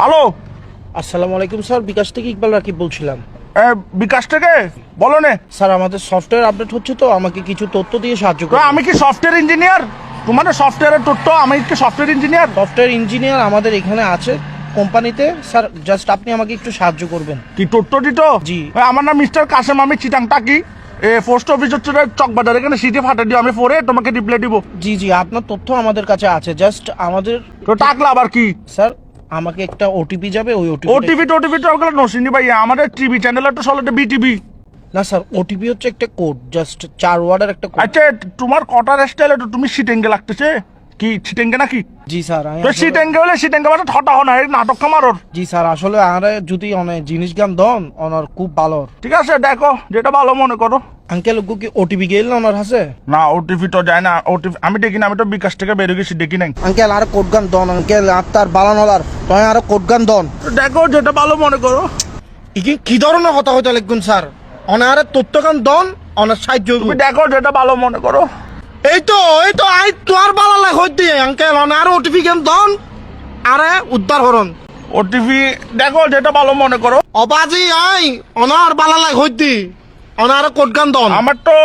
Hello, আসসালামু আলাইকুম sir, বিকাশ থেকে ইকবাল রাকিব বলছিলাম। বিকাশ থেকে বলো নে। স্যার আমাদের সফটওয়্যার আপডেট হচ্ছে, তো আমাকে কিছু তথ্য দিয়ে সাহায্য তো করুন। আমি কি সফটওয়্যার ইঞ্জিনিয়ার? তোমাদের সফটওয়্যারের তথ্য, আমি কি সফটওয়্যার ইঞ্জিনিয়ার? সফটওয়্যার ইঞ্জিনিয়ার আমাদের এখানে আছে কোম্পানিতে। স্যার জাস্ট আপনি আমাকে একটু সাহায্য করবেন। কি তথ্য দিত? জি। আমার নাম মিস্টার কাসেম, আমি চিটাং টাকি। পোস্ট অফিস হচ্ছে চকবাজার, এখানে সিটি ফাটা দিও, আমি পরে তোমাকে রিপ্লাই দিব। জি জি, আপনার তথ্য আমাদের কাছে আছে, জাস্ট আমাদের। তো টাকলা আবার কি? স্যার আমাকে একটা ওটিপি যাবে, ওই ওটিভি টোটিভি তো ওগুলো নসিনি ভাই, আমাদের টিভি চ্যানেল তো চলে বিটিভি। না স্যার, ওটিপি হচ্ছে একটা কোড, জাস্ট 4 ওয়ার্ডের একটা কোড। আচ্ছা, তোমার কটার স্টাইলে তো তুমি সিটেঙ্গে লাগতেছে, কি সিটেঙ্গে নাকি? জি স্যার তো সিটেঙ্গে হলে সিটেঙ্গে মানে ঠটা হন, এই নাটক কামারর। জি স্যার, আসলে আরে যদি অনেক জিনিস গান দন ওনার খুব ভালো। ঠিক আছে, দেখো যেটা ভালো মনে করো। আঙ্কেল ওগো কি ওটিপি গেল না ওনার হাসে? না, ওটিপি তো যায় না, ওটিপি আমি দেখি না, আমি তো বিকাশ থেকে বেরিয়ে গেছি, দেখি নাই। আঙ্কেল আর কোড গান দন, আঙ্কেল আপনার বালানলার তয় আর কোড গান দন। দেখো যেটা ভালো মনে করো। কি ধরনের কথা হইতে লিখুন স্যার? অনারে তথ্য গান দন, অনার সাহায্য হইবো। তুমি দেখো যেটা ভালো মনে করো। এই তো আই তোর বালা লাগ হইতে আঙ্কেল অনার ওটিপি গান দন, আরে উদ্ধার হরন। ওটিপি দেখো যেটা ভালো মনে করো। অবাজি আই অনার বালা লাগ হইতে অনার কোড গান দন। আমার তো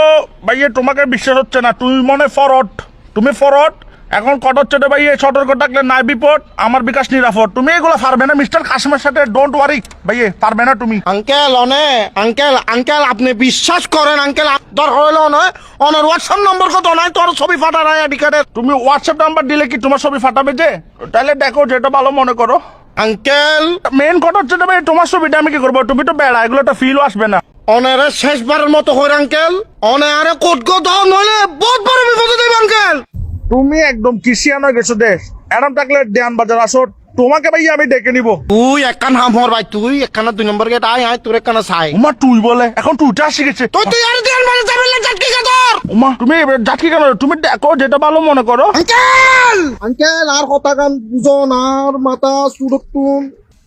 ভাইয়ে তোমাকে বিশ্বাস হচ্ছে না, তুমি মনে ফরড, তুমি ফরড। এখন কট হচ্ছে রে ভাইয়ে, সতর্ক থাকলে নাই বিপদ, আমার বিকাশ নিরাপদ। তুমি এগুলো পারবে না মিস্টার কাসিমের সাথে, ডোন্ট ওয়ারি ভাইয়ে, পারবে না তুমি। আঙ্কেল আঙ্কেল আপনি বিশ্বাস করেন আঙ্কেল, দর হইল নয় অনার হোয়াটসঅ্যাপ নম্বর কত নাই তোর ছবি ফাটা নাই আইডি কার্ডের। তুমি হোয়াটসঅ্যাপ নাম্বার দিলে কি তোমার ছবি ফাটাবে যে? তাহলে দেখো যেটা ভালো মনে করো। আঙ্কেল মেন কথা হচ্ছে ভাই, তোমার ছবিটা আমি কি করবো? তুমি তো বেড়া, এগুলো তো ফিলও আসবে না। অনারে শেষবারের মতো হইর আঙ্কেল, অনারে কোড গো দাও নইলে বহুত বড় বিপদে দেব আঙ্কেল। তুমি একদম কিসিয়ান হয়ে গেছো দেশ। এরম থাকলে দেয়ান বাজার আসো, তোমাকে ভাই আমি ডেকে নিবো। তুই একখান হাম হর ভাই, তুই একখানা 2 নম্বর গেট আয় তোর একখানা চাই। উমা তুই বলে, এখন তুইটা শিখেছে। তুই আর দেন মানে যাবেন না জাটকি কাদর। উমা তুমি যাচ্ছি কেন? তুমি দেখো যেটা ভালো মনে করো। আঙ্কেল আর কথা গান বুঝন, আর মাথা সুরক্ষণ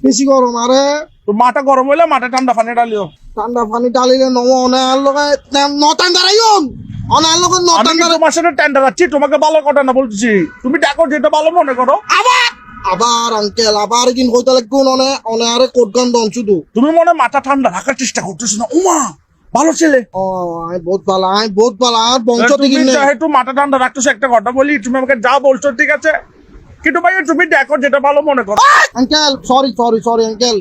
বেশি গরম, আরে তো মাথা গরম হইলে মাথা ঠান্ডা পানি ডালিও। ঠান্ডা পানি ডালিলে নম অনার লগে নটান দাঁড়াইন, অনার লগে আমি নটান কি তোমার সাথে টেন্ডার আছি? তোমাকে ভালো কথা না বলছি, তুমি দেখো যেটা ভালো মনে করো। আবার আঙ্কেল আবার কিন কইতে লাগুন অনারে কোড গান দন শুধু। তুমি মনে মাথা ঠান্ডা রাখার চেষ্টা করতেছো না? উমা ভালো ছেলে। ও আই বহুত ভালো আর বংশ তুমি থেকে যেহেতু মাথা ঠান্ডা রাখতেছো, একটা কথা বলি, তুমি আমাকে যা বলছো ঠিক আছে, কিন্তু ভাই তুমি দেখো যেটা ভালো মনে করো। আঙ্কেল সরি আঙ্কেল,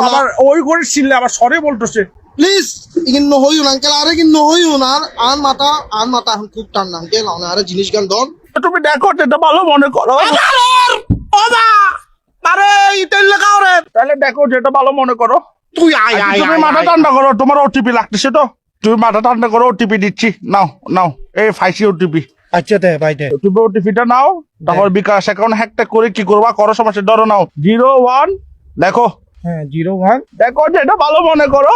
আবার ওই করে ছিললে আবার সরি বলতেছে। প্লিজ ইগিন নহইউন আঙ্কেল, আরে কিন নহইউন আর মাথা এখন খুব ঠান্ডা আঙ্কেল, অনারে জিনিস গান দন। তুমি দেখো যেটা ভালো মনে করো। আরে ইতেল লাগাও রে, তাহলে দেখো যেটা ভালো মনে করো। তুই আয় তুমি মাথা ঠান্ডা করো, তোমার ওটিপি লাগতেছে তো, তুমি মাথা ঠান্ডা করো, ওটিপি দিচ্ছি, নাও এই ফাইসি ওটিপি। আচ্ছা দে ভাই দে। তুমি ওটিপিটা নাও, তারপর বিকাশ অ্যাকাউন্ট হ্যাকটা করে কি করবা করো, সমস্যা ধরো নাও 01 দেখো। হ্যাঁ 01 দেখো যেটা ভালো মনে করো।